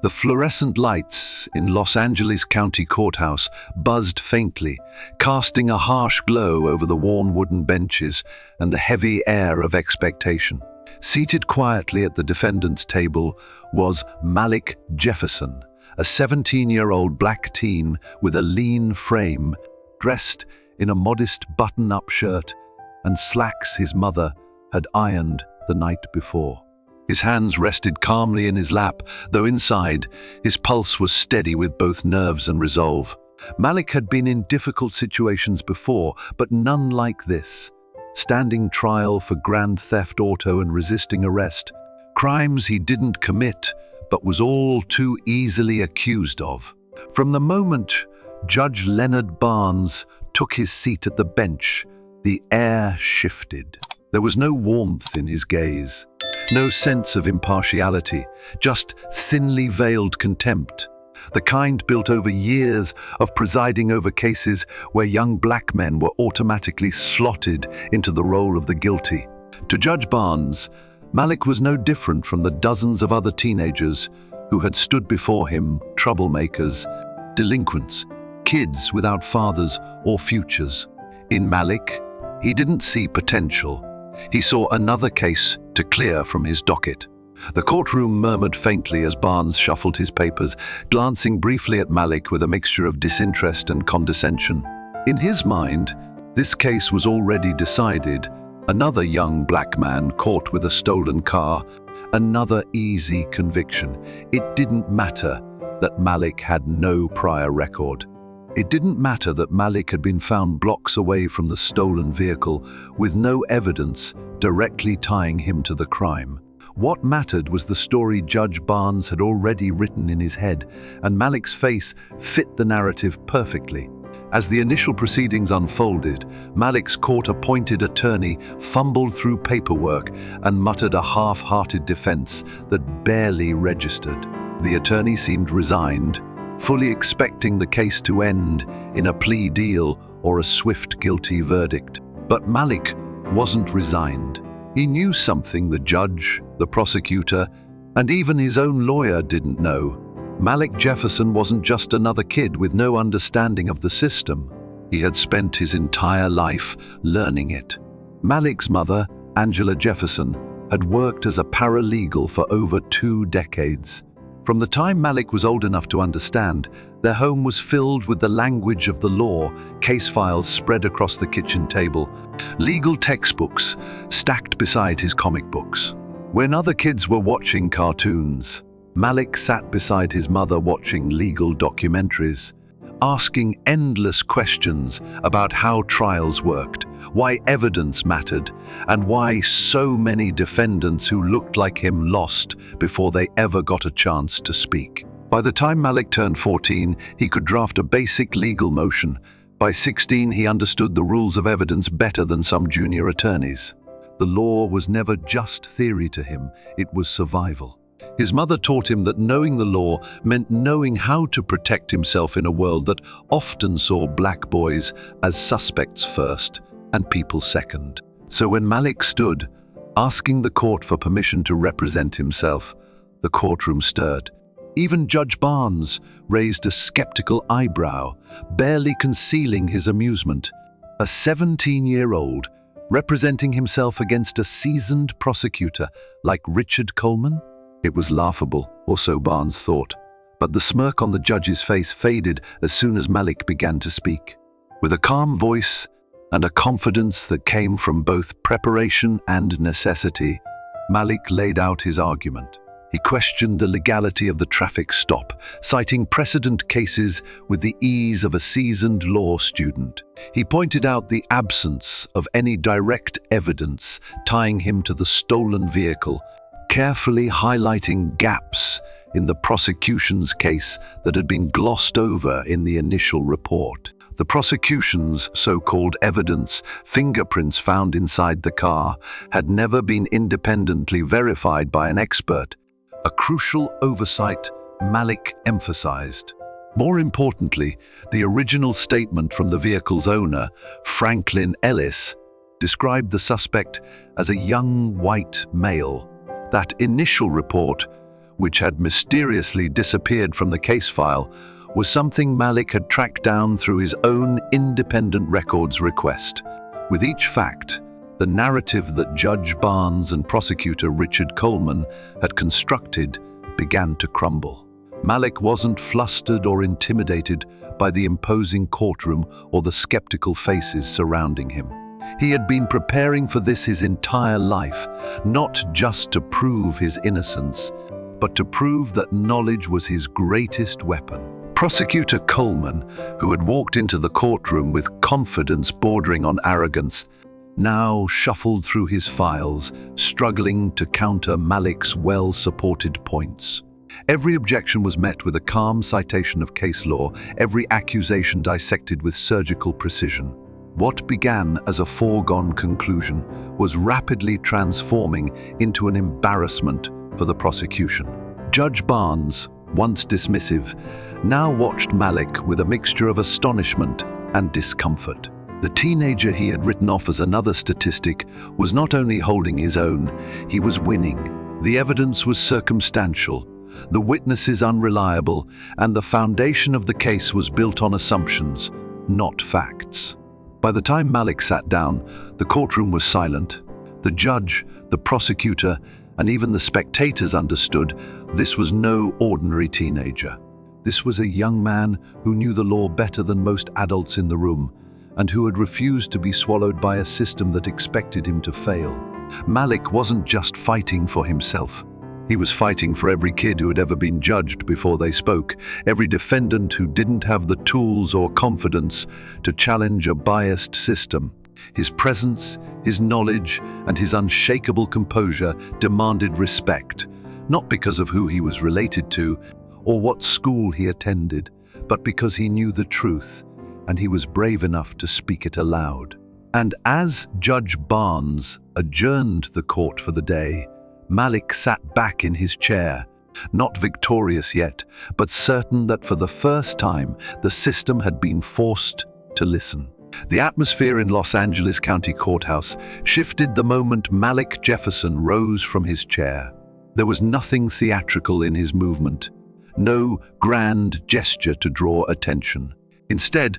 The fluorescent lights in Los Angeles County Courthouse buzzed faintly, casting a harsh glow over the worn wooden benches and the heavy air of expectation. Seated quietly at the defendant's table was Malik Jefferson, a 17-year-old black teen with a lean frame, dressed in a modest button-up shirt and slacks his mother had ironed the night before. His hands rested calmly in his lap, though inside, his pulse was steady with both nerves and resolve. Malik had been in difficult situations before, but none like this. Standing trial for grand theft auto and resisting arrest, crimes he didn't commit, but was all too easily accused of. From the moment Judge Leonard Barnes took his seat at the bench, the air shifted. There was no warmth in his gaze. No sense of impartiality, just thinly veiled contempt, the kind built over years of presiding over cases where young black men were automatically slotted into the role of the guilty. To Judge Barnes, Malik was no different from the dozens of other teenagers who had stood before him, troublemakers, delinquents, kids without fathers or futures. In Malik, he didn't see potential. He saw another case to clear from his docket. The courtroom murmured faintly as Barnes shuffled his papers, glancing briefly at Malik with a mixture of disinterest and condescension. In his mind, this case was already decided. Another young black man caught with a stolen car, another easy conviction. It didn't matter that Malik had no prior record. It didn't matter that Malik had been found blocks away from the stolen vehicle with no evidence directly tying him to the crime. What mattered was the story Judge Barnes had already written in his head, and Malik's face fit the narrative perfectly. As the initial proceedings unfolded, Malik's court-appointed attorney fumbled through paperwork and muttered a half-hearted defense that barely registered. The attorney seemed resigned, fully expecting the case to end in a plea deal or a swift guilty verdict. But Malik wasn't resigned. He knew something the judge, the prosecutor, and even his own lawyer didn't know. Malik Jefferson wasn't just another kid with no understanding of the system. He had spent his entire life learning it. Malik's mother, Angela Jefferson, had worked as a paralegal for over 2 decades. From the time Malik was old enough to understand, their home was filled with the language of the law, case files spread across the kitchen table, legal textbooks stacked beside his comic books. When other kids were watching cartoons, Malik sat beside his mother watching legal documentaries, asking endless questions about how trials worked, why evidence mattered, and why so many defendants who looked like him lost before they ever got a chance to speak. By the time Malik turned 14, he could draft a basic legal motion. By 16, he understood the rules of evidence better than some junior attorneys. The law was never just theory to him, it was survival. His mother taught him that knowing the law meant knowing how to protect himself in a world that often saw black boys as suspects first and people second. So when Malik stood, asking the court for permission to represent himself, the courtroom stirred. Even Judge Barnes raised a skeptical eyebrow, barely concealing his amusement. A 17-year-old representing himself against a seasoned prosecutor like Richard Coleman? It was laughable, or so Barnes thought. But the smirk on the judge's face faded as soon as Malik began to speak. With a calm voice and a confidence that came from both preparation and necessity, Malik laid out his argument. He questioned the legality of the traffic stop, citing precedent cases with the ease of a seasoned law student. He pointed out the absence of any direct evidence tying him to the stolen vehicle, carefully highlighting gaps in the prosecution's case that had been glossed over in the initial report. The prosecution's so-called evidence, fingerprints found inside the car, had never been independently verified by an expert, a crucial oversight Malik emphasized. More importantly, the original statement from the vehicle's owner, Franklin Ellis, described the suspect as a young white male. That initial report which had mysteriously disappeared from the case file, was something Malik had tracked down through his own independent records request. With each fact, the narrative that Judge Barnes and prosecutor Richard Coleman had constructed began to crumble. Malik wasn't flustered or intimidated by the imposing courtroom or the skeptical faces surrounding him. He had been preparing for this his entire life, not just to prove his innocence, but to prove that knowledge was his greatest weapon. Prosecutor Coleman, who had walked into the courtroom with confidence bordering on arrogance, now shuffled through his files, struggling to counter Malik's well-supported points. Every objection was met with a calm citation of case law, every accusation dissected with surgical precision. What began as a foregone conclusion was rapidly transforming into an embarrassment for the prosecution. Judge Barnes, once dismissive, now watched Malik with a mixture of astonishment and discomfort. The teenager he had written off as another statistic was not only holding his own, he was winning. The evidence was circumstantial, the witnesses unreliable, and the foundation of the case was built on assumptions, not facts. By the time Malik sat down, the courtroom was silent. The judge, the prosecutor, and even the spectators understood this was no ordinary teenager. This was a young man who knew the law better than most adults in the room, and who had refused to be swallowed by a system that expected him to fail. Malik wasn't just fighting for himself. He was fighting for every kid who had ever been judged before they spoke, every defendant who didn't have the tools or confidence to challenge a biased system. His presence, his knowledge, and his unshakable composure demanded respect, not because of who he was related to or what school he attended, but because he knew the truth, and he was brave enough to speak it aloud. And as Judge Barnes adjourned the court for the day, Malik sat back in his chair, not victorious yet, but certain that for the first time the system had been forced to listen. The atmosphere in Los Angeles County Courthouse shifted the moment Malik Jefferson rose from his chair. There was nothing theatrical in his movement, no grand gesture to draw attention. Instead,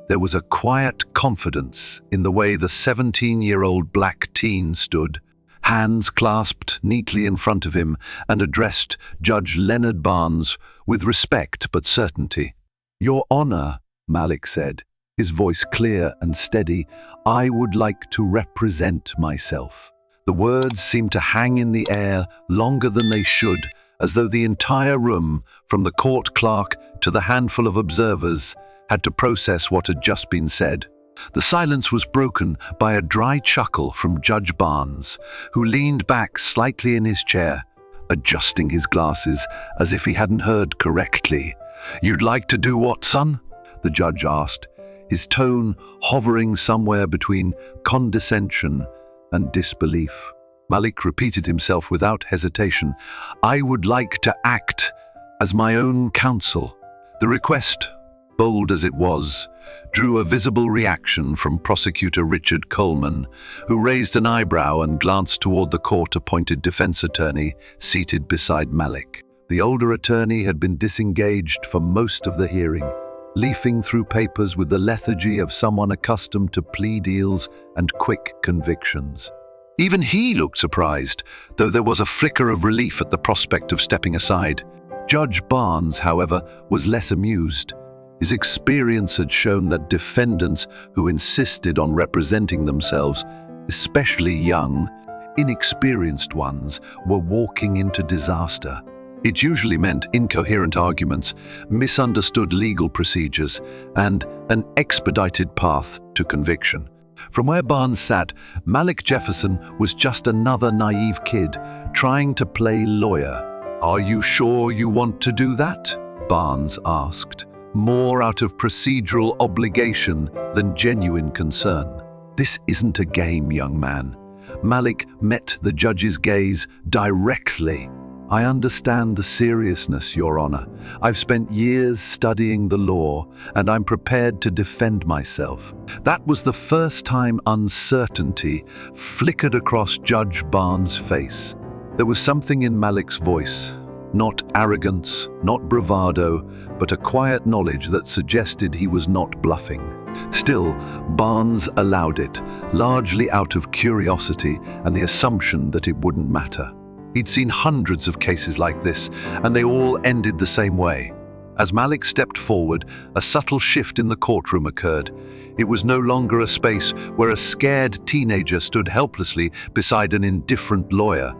there was a quiet confidence in the way the 17-year-old black teen stood, hands clasped neatly in front of him, and addressed Judge Leonard Barnes with respect but certainty. "Your Honor," Malik said, his voice clear and steady, "I would like to represent myself." The words seemed to hang in the air longer than they should, as though the entire room, from the court clerk to the handful of observers, had to process what had just been said. The silence was broken by a dry chuckle from Judge Barnes, who leaned back slightly in his chair, adjusting his glasses as if he hadn't heard correctly. "You'd like to do what, son?" the judge asked, his tone hovering somewhere between condescension and disbelief. Malik repeated himself without hesitation. "I would like to act as my own counsel." The request, bold as it was, drew a visible reaction from prosecutor Richard Coleman, who raised an eyebrow and glanced toward the court-appointed defense attorney seated beside Malik. The older attorney had been disengaged for most of the hearing, leafing through papers with the lethargy of someone accustomed to plea deals and quick convictions. Even he looked surprised, though there was a flicker of relief at the prospect of stepping aside. Judge Barnes, however, was less amused. His experience had shown that defendants who insisted on representing themselves, especially young, inexperienced ones, were walking into disaster. It usually meant incoherent arguments, misunderstood legal procedures, and an expedited path to conviction. From where Barnes sat, Malik Jefferson was just another naive kid trying to play lawyer. "Are you sure you want to do that?" Barnes asked, more out of procedural obligation than genuine concern. "This isn't a game, young man." Malik met the judge's gaze directly. "I understand the seriousness, Your Honor. I've spent years studying the law, and I'm prepared to defend myself." That was the first time uncertainty flickered across Judge Barnes' face. There was something in Malik's voice, Not arrogance, not bravado, but a quiet knowledge that suggested he was not bluffing. Still, Barnes allowed it, largely out of curiosity and the assumption that it wouldn't matter. He'd seen hundreds of cases like this, and they all ended the same way. As Malik stepped forward, a subtle shift in the courtroom occurred. It was no longer a space where a scared teenager stood helplessly beside an indifferent lawyer.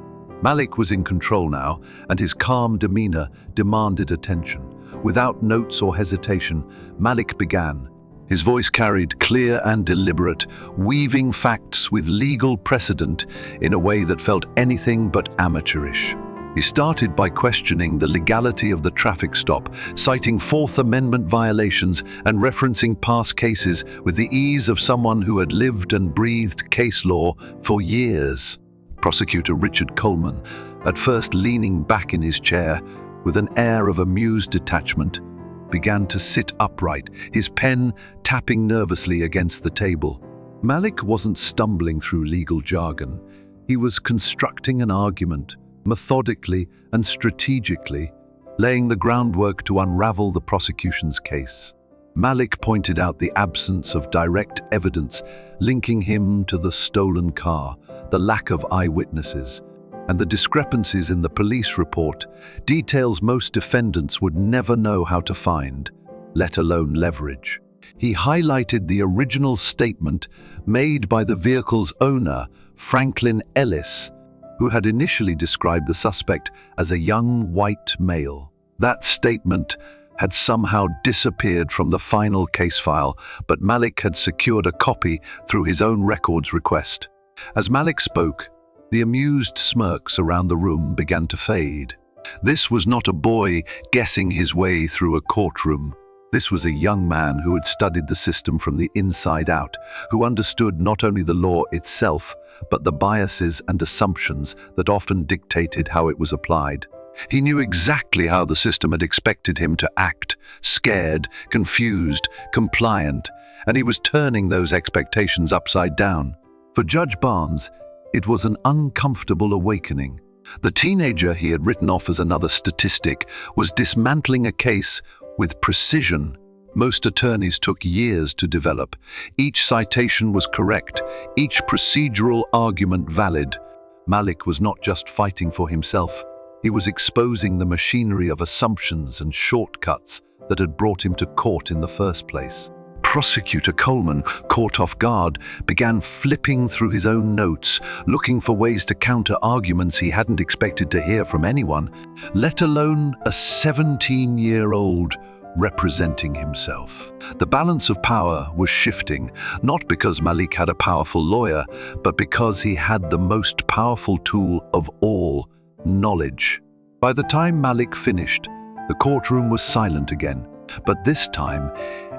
Malik was in control now, and his calm demeanor demanded attention. Without notes or hesitation, Malik began. His voice carried clear and deliberate, weaving facts with legal precedent in a way that felt anything but amateurish. He started by questioning the legality of the traffic stop, citing Fourth Amendment violations and referencing past cases with the ease of someone who had lived and breathed case law for years. Prosecutor Richard Coleman, at first leaning back in his chair with an air of amused detachment, began to sit upright, his pen tapping nervously against the table. Malik wasn't stumbling through legal jargon. He was constructing an argument, methodically and strategically, laying the groundwork to unravel the prosecution's case. Malik pointed out the absence of direct evidence linking him to the stolen car, the lack of eyewitnesses, and the discrepancies in the police report, details most defendants would never know how to find, let alone leverage. He highlighted the original statement made by the vehicle's owner, Franklin Ellis, who had initially described the suspect as a young white male. That statement had somehow disappeared from the final case file, but Malik had secured a copy through his own records request. As Malik spoke, the amused smirks around the room began to fade. This was not a boy guessing his way through a courtroom. This was a young man who had studied the system from the inside out, who understood not only the law itself, but the biases and assumptions that often dictated how it was applied. He knew exactly how the system had expected him to act, scared, confused, compliant, and he was turning those expectations upside down. For Judge Barnes, it was an uncomfortable awakening. The teenager he had written off as another statistic was dismantling a case with precision most attorneys took years to develop. Each citation was correct, each procedural argument valid. Malik was not just fighting for himself, he was exposing the machinery of assumptions and shortcuts that had brought him to court in the first place. Prosecutor Coleman, caught off guard, began flipping through his own notes, looking for ways to counter arguments he hadn't expected to hear from anyone, let alone a 17-year-old representing himself. The balance of power was shifting, not because Malik had a powerful lawyer, but because he had the most powerful tool of all, knowledge. By the time Malik finished, the courtroom was silent again, but this time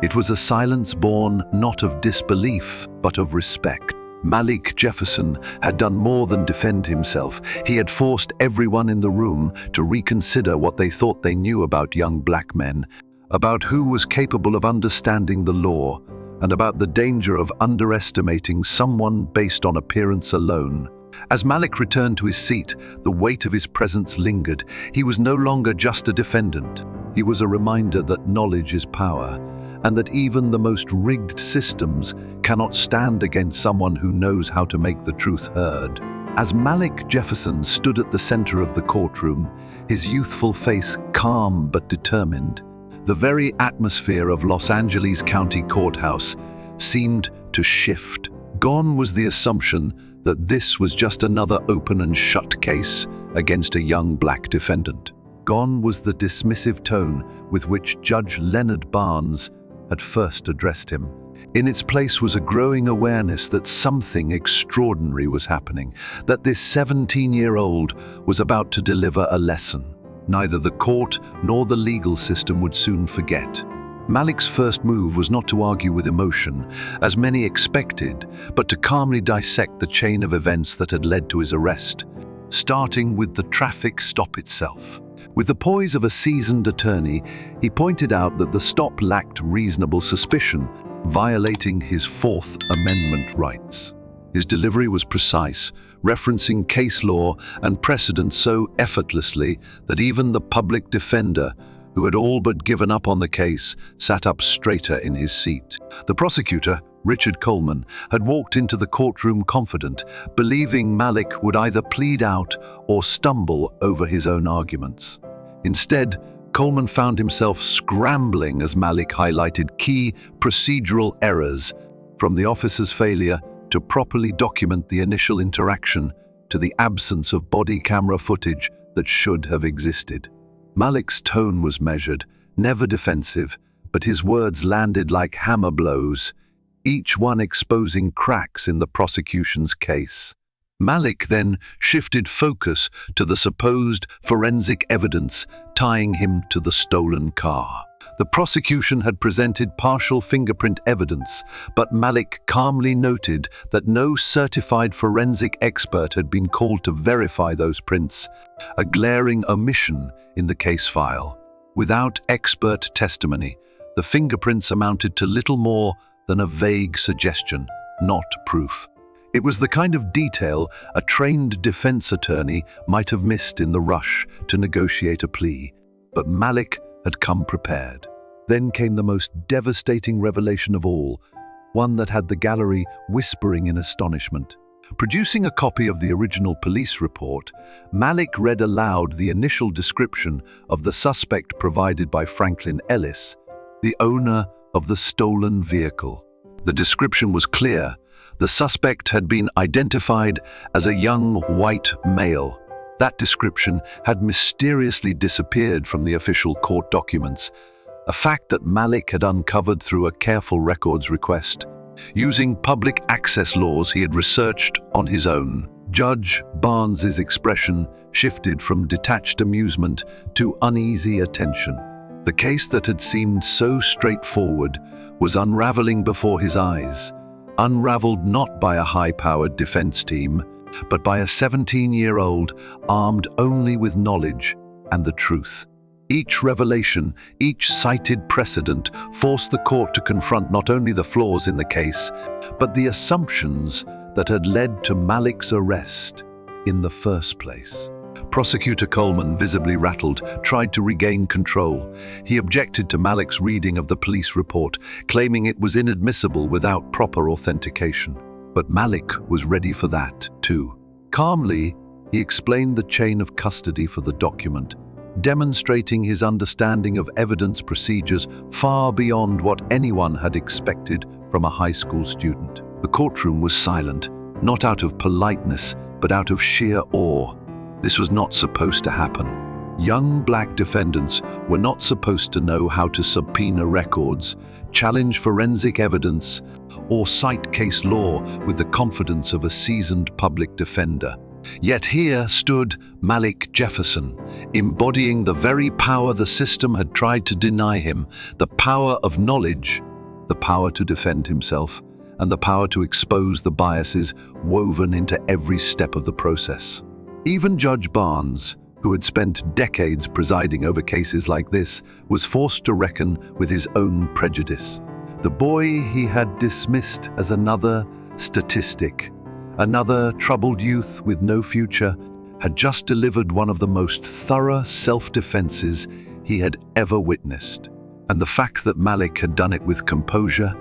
it was a silence born not of disbelief, but of respect. Malik Jefferson had done more than defend himself. He had forced everyone in the room to reconsider what they thought they knew about young black men, about who was capable of understanding the law, and about the danger of underestimating someone based on appearance alone. As Malik returned to his seat, the weight of his presence lingered. He was no longer just a defendant. He was a reminder that knowledge is power, and that even the most rigged systems cannot stand against someone who knows how to make the truth heard. As Malik Jefferson stood at the center of the courtroom, his youthful face calm but determined, the very atmosphere of Los Angeles County Courthouse seemed to shift. Gone was the assumption that this was just another open and shut case against a young black defendant. Gone was the dismissive tone with which Judge Leonard Barnes had first addressed him. In its place was a growing awareness that something extraordinary was happening, that this 17-year-old was about to deliver a lesson. Neither the court nor the legal system would soon forget. Malik's first move was not to argue with emotion, as many expected, but to calmly dissect the chain of events that had led to his arrest, starting with the traffic stop itself. With the poise of a seasoned attorney, he pointed out that the stop lacked reasonable suspicion, violating his Fourth Amendment rights. His delivery was precise, referencing case law and precedent so effortlessly that even the public defender, who had all but given up on the case, sat up straighter in his seat. The prosecutor, Richard Coleman, had walked into the courtroom confident, believing Malik would either plead out or stumble over his own arguments. Instead, Coleman found himself scrambling as Malik highlighted key procedural errors, from the officer's failure to properly document the initial interaction to the absence of body camera footage that should have existed. Malik's tone was measured, never defensive, but his words landed like hammer blows, each one exposing cracks in the prosecution's case. Malik then shifted focus to the supposed forensic evidence tying him to the stolen car. The prosecution had presented partial fingerprint evidence, but Malik calmly noted that no certified forensic expert had been called to verify those prints, a glaring omission in the case file. Without expert testimony, the fingerprints amounted to little more than a vague suggestion, not proof. It was the kind of detail a trained defense attorney might have missed in the rush to negotiate a plea, but Malik had come prepared. Then came the most devastating revelation of all, one that had the gallery whispering in astonishment. Producing a copy of the original police report, Malik read aloud the initial description of the suspect provided by Franklin Ellis, the owner of the stolen vehicle. The description was clear. The suspect had been identified as a young white male. That description had mysteriously disappeared from the official court documents, a fact that Malik had uncovered through a careful records request. Using public access laws he had researched on his own, Judge Barnes's expression shifted from detached amusement to uneasy attention. The case that had seemed so straightforward was unraveling before his eyes, unraveled not by a high-powered defense team, but by a 17-year-old armed only with knowledge and the truth. Each revelation, each cited precedent forced the court to confront not only the flaws in the case, but the assumptions that had led to Malik's arrest in the first place. Prosecutor Coleman, visibly rattled, tried to regain control. He objected to Malik's reading of the police report, claiming it was inadmissible without proper authentication. But Malik was ready for that, too. Calmly, he explained the chain of custody for the document, demonstrating his understanding of evidence procedures far beyond what anyone had expected from a high school student. The courtroom was silent, not out of politeness, but out of sheer awe. This was not supposed to happen. Young black defendants were not supposed to know how to subpoena records, challenge forensic evidence, or cite case law with the confidence of a seasoned public defender. Yet here stood Malik Jefferson, embodying the very power the system had tried to deny him, the power of knowledge, the power to defend himself, and the power to expose the biases woven into every step of the process. Even Judge Barnes, who had spent decades presiding over cases like this, was forced to reckon with his own prejudice. The boy he had dismissed as another statistic, another troubled youth with no future, had just delivered one of the most thorough self-defenses he had ever witnessed. And the fact that Malik had done it with composure,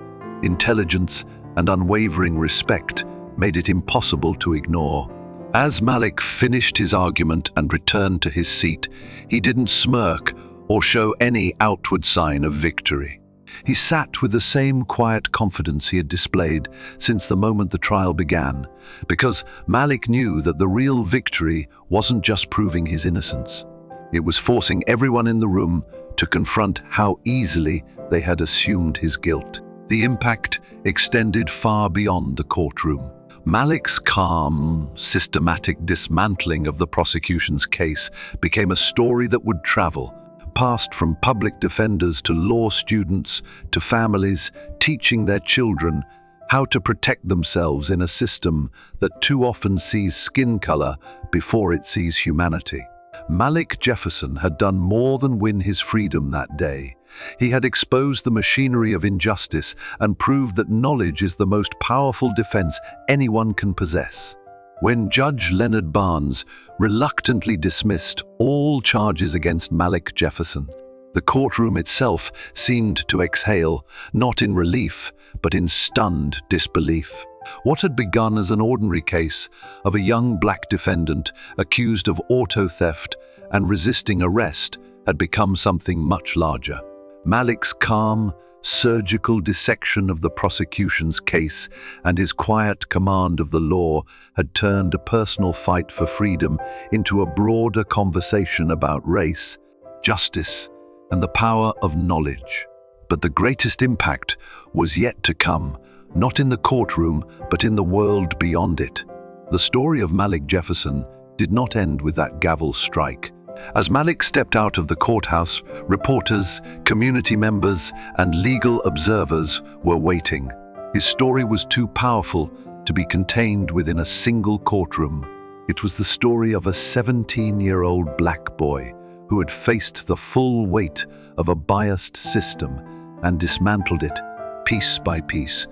intelligence, and unwavering respect made it impossible to ignore. As Malik finished his argument and returned to his seat, he didn't smirk or show any outward sign of victory. He sat with the same quiet confidence he had displayed since the moment the trial began, because Malik knew that the real victory wasn't just proving his innocence. It was forcing everyone in the room to confront how easily they had assumed his guilt. The impact extended far beyond the courtroom. Malik's calm, systematic dismantling of the prosecution's case became a story that would travel, passed from public defenders to law students to families, teaching their children how to protect themselves in a system that too often sees skin color before it sees humanity. Malik Jefferson had done more than win his freedom that day. He had exposed the machinery of injustice and proved that knowledge is the most powerful defense anyone can possess. When Judge Leonard Barnes reluctantly dismissed all charges against Malik Jefferson, the courtroom itself seemed to exhale, not in relief, but in stunned disbelief. What had begun as an ordinary case of a young black defendant accused of auto theft and resisting arrest had become something much larger. Malik's calm, surgical dissection of the prosecution's case and his quiet command of the law had turned a personal fight for freedom into a broader conversation about race, justice, and the power of knowledge. But the greatest impact was yet to come, not in the courtroom, but in the world beyond it. The story of Malik Jefferson did not end with that gavel strike. As Malik stepped out of the courthouse, reporters, community members, and legal observers were waiting. His story was too powerful to be contained within a single courtroom. It was the story of a 17-year-old black boy who had faced the full weight of a biased system and dismantled it piece by piece,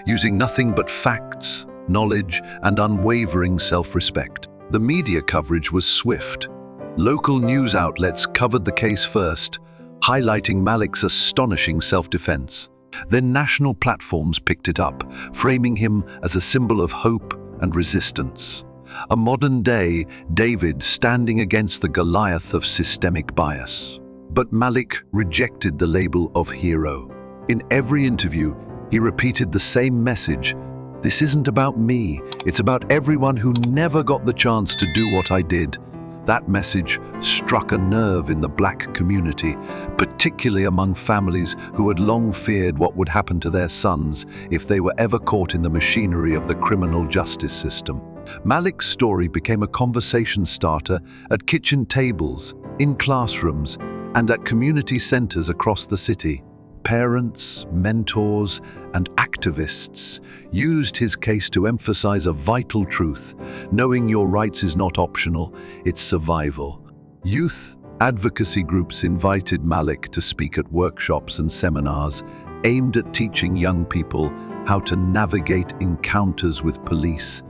using nothing but facts, knowledge, and unwavering self-respect. The media coverage was swift. Local news outlets covered the case first, highlighting Malik's astonishing self-defense. Then national platforms picked it up, framing him as a symbol of hope and resistance. A modern-day David standing against the Goliath of systemic bias. But Malik rejected the label of hero. In every interview, he repeated the same message: "This isn't about me, it's about everyone who never got the chance to do what I did." That message struck a nerve in the black community, particularly among families who had long feared what would happen to their sons if they were ever caught in the machinery of the criminal justice system. Malik's story became a conversation starter at kitchen tables, in classrooms, and at community centers across the city. Parents, mentors, and activists used his case to emphasize a vital truth: knowing your rights is not optional, it's survival. Youth advocacy groups invited Malik to speak at workshops and seminars aimed at teaching young people how to navigate encounters with police,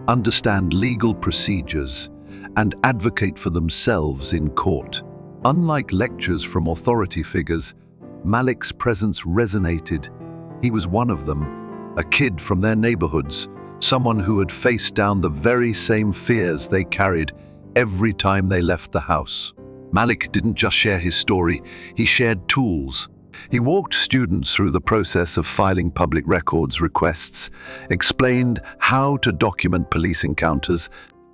understand legal procedures, and advocate for themselves in court. Unlike lectures from authority figures, Malik's presence resonated. He was one of them, a kid from their neighborhoods, someone who had faced down the very same fears they carried every time they left the house. Malik didn't just share his story, he shared tools. He walked students through the process of filing public records requests, explained how to document police encounters,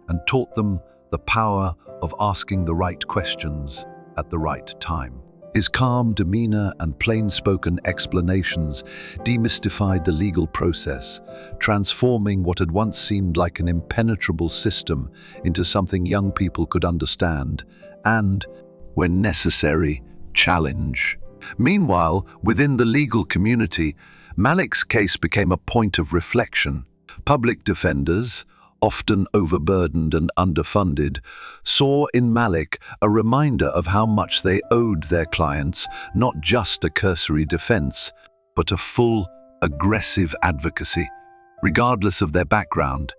and taught them the power of asking the right questions at the right time. His calm demeanor and plain-spoken explanations demystified the legal process, transforming what had once seemed like an impenetrable system into something young people could understand and, when necessary, challenge. Meanwhile, within the legal community, Malik's case became a point of reflection. Public defenders, often overburdened and underfunded, saw in Malik a reminder of how much they owed their clients, not just a cursory defense, but a full, aggressive advocacy. Regardless of their background,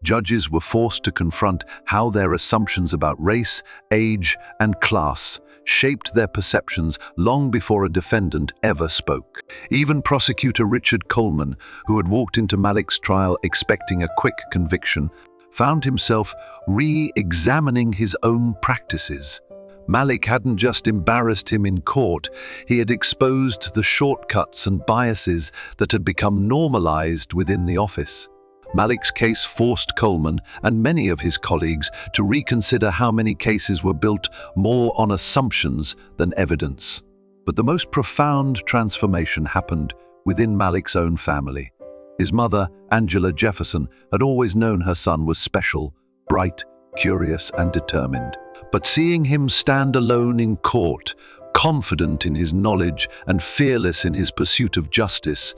judges were forced to confront how their assumptions about race, age, and class shaped their perceptions long before a defendant ever spoke. Even prosecutor Richard Coleman, who had walked into Malik's trial expecting a quick conviction, found himself re-examining his own practices. Malik hadn't just embarrassed him in court, he had exposed the shortcuts and biases that had become normalized within the office. Malik's case forced Coleman and many of his colleagues to reconsider how many cases were built more on assumptions than evidence. But the most profound transformation happened within Malik's own family. His mother, Angela Jefferson, had always known her son was special, bright, curious, and determined. But seeing him stand alone in court, confident in his knowledge and fearless in his pursuit of justice,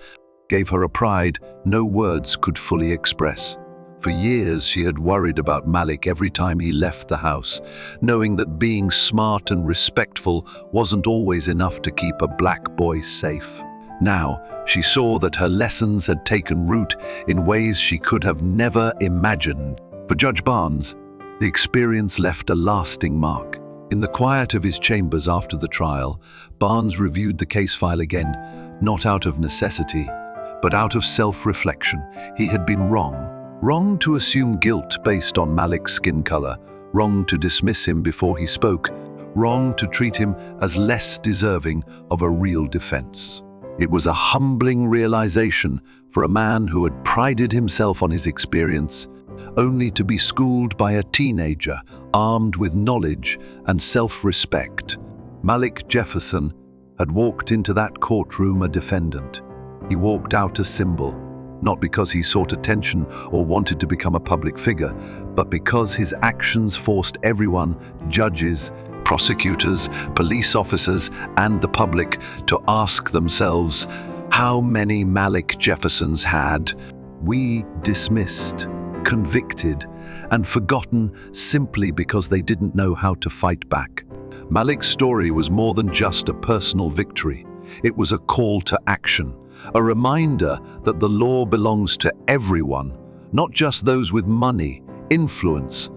gave her a pride no words could fully express. For years, she had worried about Malik every time he left the house, knowing that being smart and respectful wasn't always enough to keep a black boy safe. Now, she saw that her lessons had taken root in ways she could have never imagined. For Judge Barnes, the experience left a lasting mark. In the quiet of his chambers after the trial, Barnes reviewed the case file again, not out of necessity, but out of self-reflection. He had been wrong. Wrong to assume guilt based on Malik's skin color, wrong to dismiss him before he spoke, wrong to treat him as less deserving of a real defense. It was a humbling realization for a man who had prided himself on his experience, only to be schooled by a teenager armed with knowledge and self-respect. Malik Jefferson had walked into that courtroom a defendant. He walked out a symbol, not because he sought attention or wanted to become a public figure, but because his actions forced everyone, judges, prosecutors, police officers, and the public, to ask themselves, how many Malik Jeffersons had we dismissed, convicted, and forgotten simply because they didn't know how to fight back? Malik's story was more than just a personal victory. It was a call to action, a reminder that the law belongs to everyone, not just those with money, influence,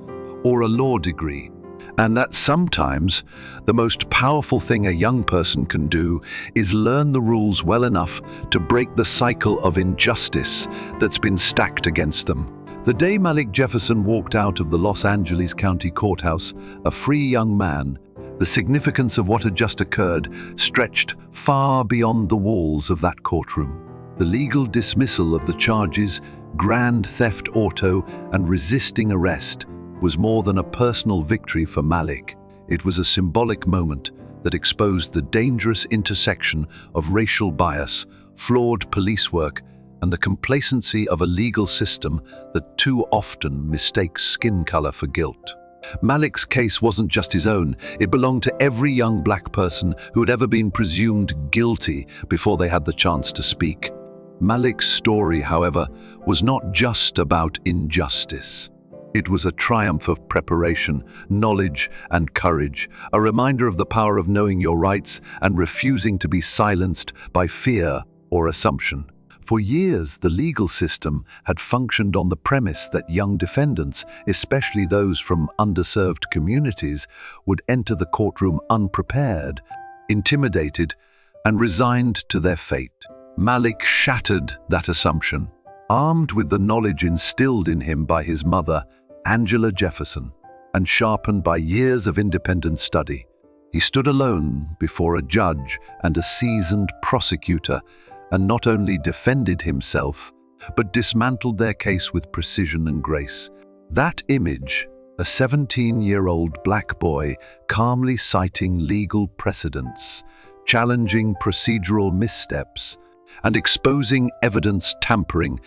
or a law degree. And that sometimes the most powerful thing a young person can do is learn the rules well enough to break the cycle of injustice that's been stacked against them. The day Malik Jefferson walked out of the Los Angeles County Courthouse, a free young man, the significance of what had just occurred stretched far beyond the walls of that courtroom. The legal dismissal of the charges, grand theft auto, and resisting arrest was more than a personal victory for Malik. It was a symbolic moment that exposed the dangerous intersection of racial bias, flawed police work, and the complacency of a legal system that too often mistakes skin color for guilt. Malik's case wasn't just his own. It belonged to every young black person who had ever been presumed guilty before they had the chance to speak. Malik's story, however, was not just about injustice. It was a triumph of preparation, knowledge, and courage, a reminder of the power of knowing your rights and refusing to be silenced by fear or assumption. For years, the legal system had functioned on the premise that young defendants, especially those from underserved communities, would enter the courtroom unprepared, intimidated, and resigned to their fate. Malik shattered that assumption. Armed with the knowledge instilled in him by his mother, Angela Jefferson, and sharpened by years of independent study, he stood alone before a judge and a seasoned prosecutor, and not only defended himself, but dismantled their case with precision and grace. That image, a 17-year-old black boy calmly citing legal precedents, challenging procedural missteps, and exposing evidence tampering,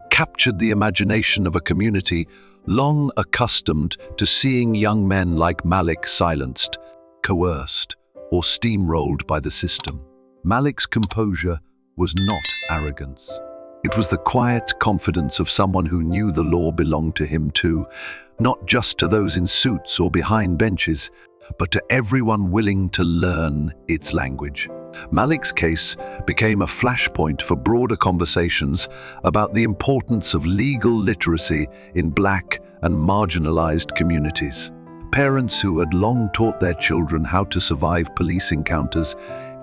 captured the imagination of a community long accustomed to seeing young men like Malik silenced, coerced, or steamrolled by the system. Malik's composure was not arrogance. It was the quiet confidence of someone who knew the law belonged to him too, not just to those in suits or behind benches, but to everyone willing to learn its language. Malik's case became a flashpoint for broader conversations about the importance of legal literacy in black and marginalized communities. Parents who had long taught their children how to survive police encounters,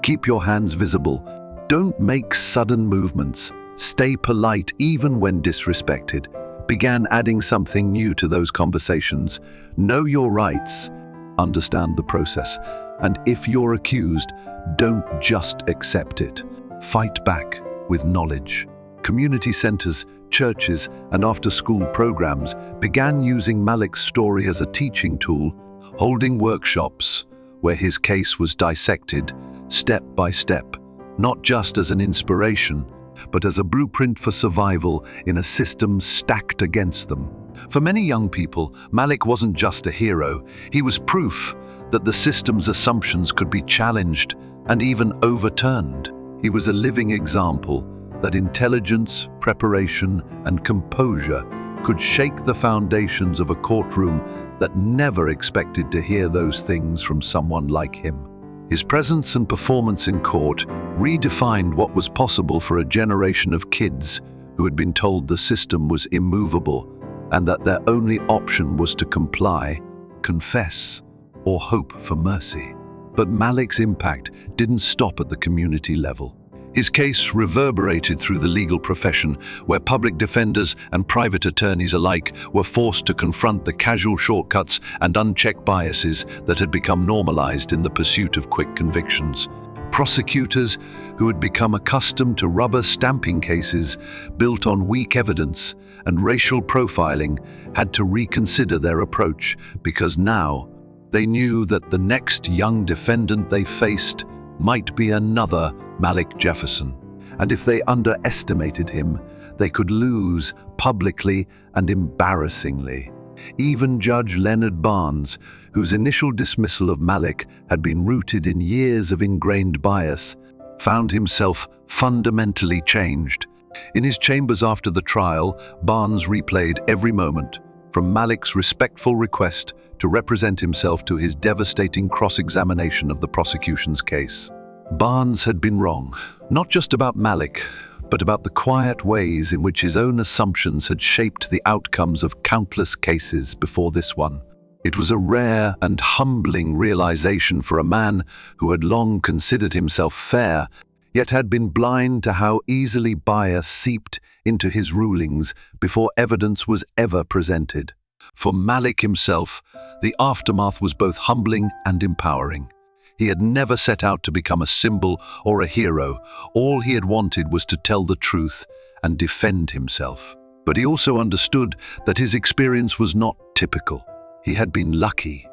keep your hands visible, don't make sudden movements, stay polite even when disrespected, began adding something new to those conversations. Know your rights, understand the process, and if you're accused, don't just accept it. Fight back with knowledge. Community centers, churches, and after-school programs began using Malik's story as a teaching tool, holding workshops where his case was dissected step by step, not just as an inspiration, but as a blueprint for survival in a system stacked against them. For many young people, Malik wasn't just a hero. He was proof that the system's assumptions could be challenged and even overturned. He was a living example that intelligence, preparation, and composure could shake the foundations of a courtroom that never expected to hear those things from someone like him. His presence and performance in court redefined what was possible for a generation of kids who had been told the system was immovable and that their only option was to comply, confess, or hope for mercy. But Malik's impact didn't stop at the community level. His case reverberated through the legal profession, where public defenders and private attorneys alike were forced to confront the casual shortcuts and unchecked biases that had become normalized in the pursuit of quick convictions. Prosecutors, who had become accustomed to rubber-stamping cases built on weak evidence and racial profiling, had to reconsider their approach because now they knew that the next young defendant they faced might be another Malik Jefferson, and if they underestimated him, they could lose publicly and embarrassingly. Even Judge Leonard Barnes, whose initial dismissal of Malik had been rooted in years of ingrained bias, found himself fundamentally changed. In his chambers after the trial, Barnes replayed every moment, from Malik's respectful request to represent himself to his devastating cross-examination of the prosecution's case. Barnes had been wrong, not just about Malik, but about the quiet ways in which his own assumptions had shaped the outcomes of countless cases before this one. It was a rare and humbling realization for a man who had long considered himself fair, yet had been blind to how easily bias seeped into his rulings before evidence was ever presented. For Malik himself, the aftermath was both humbling and empowering. He had never set out to become a symbol or a hero. All he had wanted was to tell the truth and defend himself. But he also understood that his experience was not typical. He had been lucky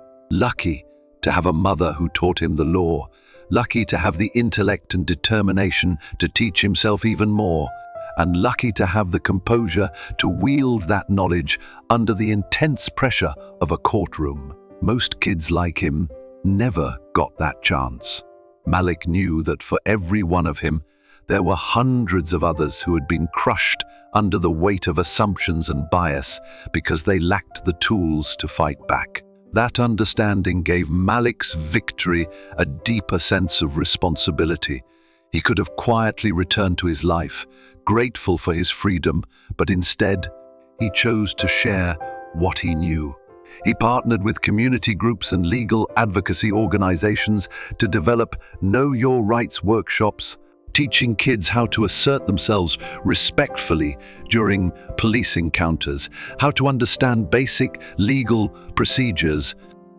to have a mother who taught him the law, lucky to have the intellect and determination to teach himself even more, and lucky to have the composure to wield that knowledge under the intense pressure of a courtroom. Most kids like him never got that chance. Malik knew that for every one of him, there were hundreds of others who had been crushed under the weight of assumptions and bias because they lacked the tools to fight back. That understanding gave Malik's victory a deeper sense of responsibility. He could have quietly returned to his life, grateful for his freedom, but instead, he chose to share what he knew. He partnered with community groups and legal advocacy organizations to develop Know Your Rights workshops, teaching kids how to assert themselves respectfully during police encounters, how to understand basic legal procedures,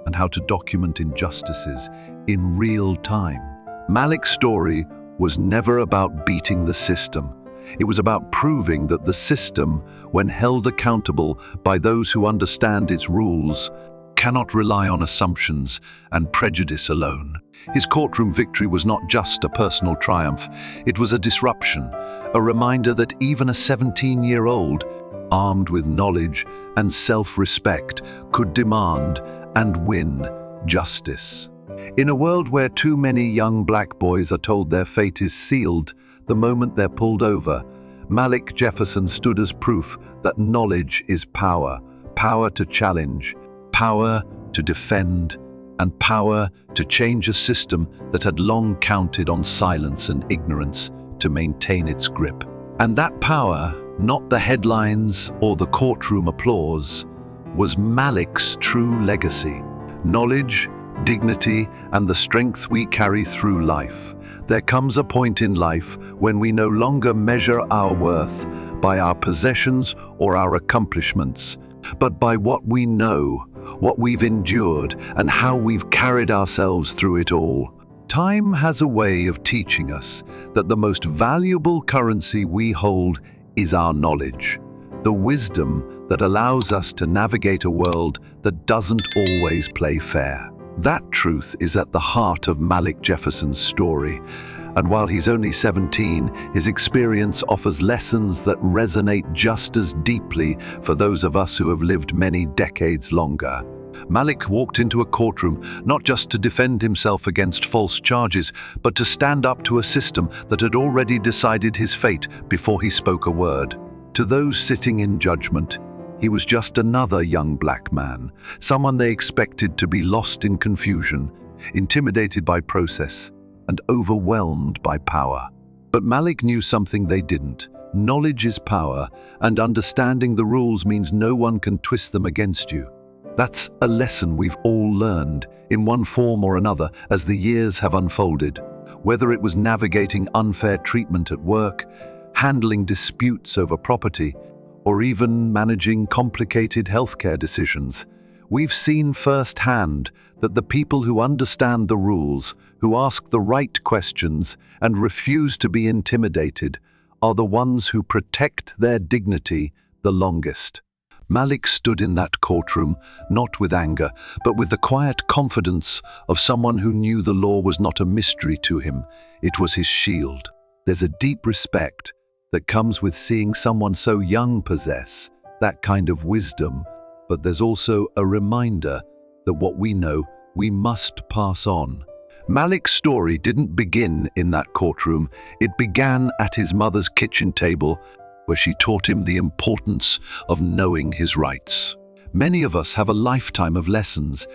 and how to document injustices in real time. Malik's story was never about beating the system. It was about proving that the system, when held accountable by those who understand its rules, cannot rely on assumptions and prejudice alone. His courtroom victory was not just a personal triumph. It was a disruption, a reminder that even a 17-year-old, armed with knowledge and self-respect, could demand and win justice. In a world where too many young black boys are told their fate is sealed the moment they're pulled over, Malik Jefferson stood as proof that knowledge is power, power to challenge, power to defend, and power to change a system that had long counted on silence and ignorance to maintain its grip. And that power, not the headlines or the courtroom applause, was Malik's true legacy. Knowledge, dignity, and the strength we carry through life. There comes a point in life when we no longer measure our worth by our possessions or our accomplishments, but by what we know, what we've endured, and how we've carried ourselves through it all. Time has a way of teaching us that the most valuable currency we hold is our knowledge, the wisdom that allows us to navigate a world that doesn't always play fair. That truth is at the heart of Malik Jefferson's story, and while he's only 17, his experience offers lessons that resonate just as deeply for those of us who have lived many decades longer. Malik walked into a courtroom not just to defend himself against false charges, but to stand up to a system that had already decided his fate before he spoke a word. To those sitting in judgment, He was just another young black man, someone they expected to be lost in confusion, intimidated by process, and overwhelmed by power. But Malik knew something they didn't. Knowledge is power, and understanding the rules means no one can twist them against you. That's a lesson we've all learned, in one form or another, as the years have unfolded. Whether it was navigating unfair treatment at work, handling disputes over property, or even managing complicated healthcare decisions, we've seen firsthand that the people who understand the rules, who ask the right questions, and refuse to be intimidated, are the ones who protect their dignity the longest. Malik stood in that courtroom, not with anger, but with the quiet confidence of someone who knew the law was not a mystery to him. It was his shield. There's a deep respect that comes with seeing someone so young possess that kind of wisdom, but there's also a reminder that what we know, we must pass on. Malik's story didn't begin in that courtroom. It began at his mother's kitchen table, where she taught him the importance of knowing his rights. Many of us have a lifetime of lessons,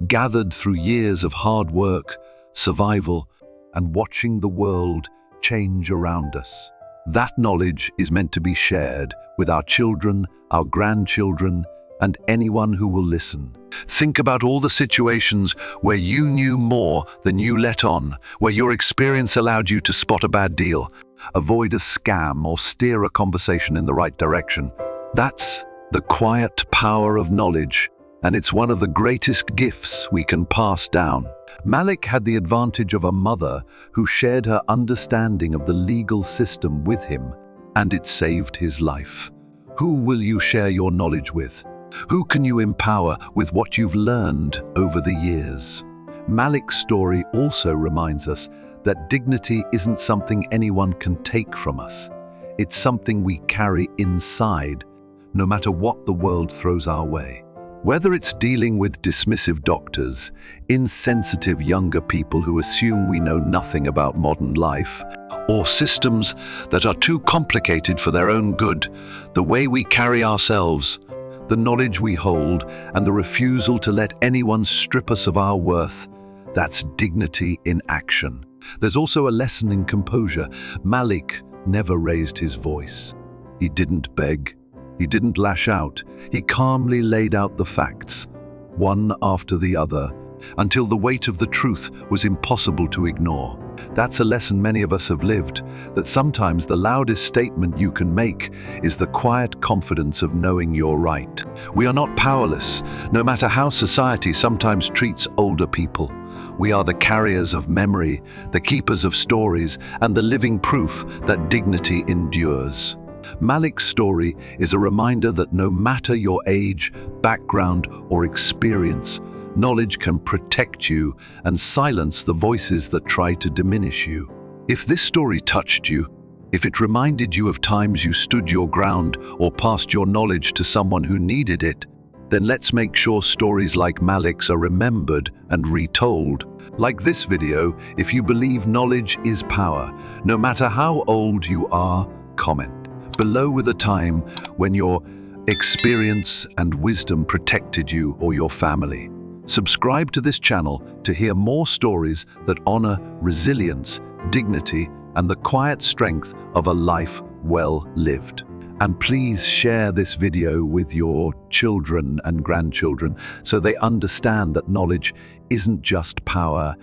gathered through years of hard work, survival, and watching the world change around us. That knowledge is meant to be shared with our children, our grandchildren, and anyone who will listen. Think about all the situations where you knew more than you let on, where your experience allowed you to spot a bad deal, avoid a scam, or steer a conversation in the right direction. That's the quiet power of knowledge, and it's one of the greatest gifts we can pass down. Malik had the advantage of a mother who shared her understanding of the legal system with him, and it saved his life. Who will you share your knowledge with? Who can you empower with what you've learned over the years? Malik's story also reminds us that dignity isn't something anyone can take from us. It's something we carry inside, no matter what the world throws our way. Whether it's dealing with dismissive doctors, insensitive younger people who assume we know nothing about modern life, or systems that are too complicated for their own good, the way we carry ourselves, the knowledge we hold, and the refusal to let anyone strip us of our worth, that's dignity in action. There's also a lesson in composure. Malik never raised his voice. He didn't beg. He didn't lash out. He calmly laid out the facts, one after the other, until the weight of the truth was impossible to ignore. That's a lesson many of us have lived, that sometimes the loudest statement you can make is the quiet confidence of knowing you're right. We are not powerless, no matter how society sometimes treats older people. We are the carriers of memory, the keepers of stories, and the living proof that dignity endures. Malik's story is a reminder that no matter your age, background, or experience, knowledge can protect you and silence the voices that try to diminish you. If this story touched you, if it reminded you of times you stood your ground or passed your knowledge to someone who needed it, then let's make sure stories like Malik's are remembered and retold. Like this video, if you believe knowledge is power, no matter how old you are, comment below with a time when your experience and wisdom protected you or your family. Subscribe to this channel to hear more stories that honor resilience, dignity, and the quiet strength of a life well lived. And please share this video with your children and grandchildren so they understand that knowledge isn't just power,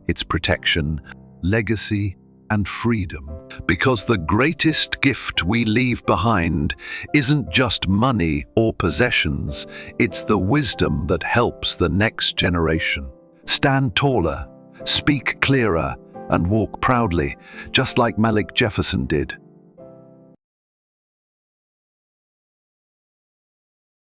it's protection, legacy, and freedom. Because the greatest gift we leave behind isn't just money or possessions, it's the wisdom that helps the next generation. Stand taller, speak clearer, and walk proudly, just like Malik Jefferson did.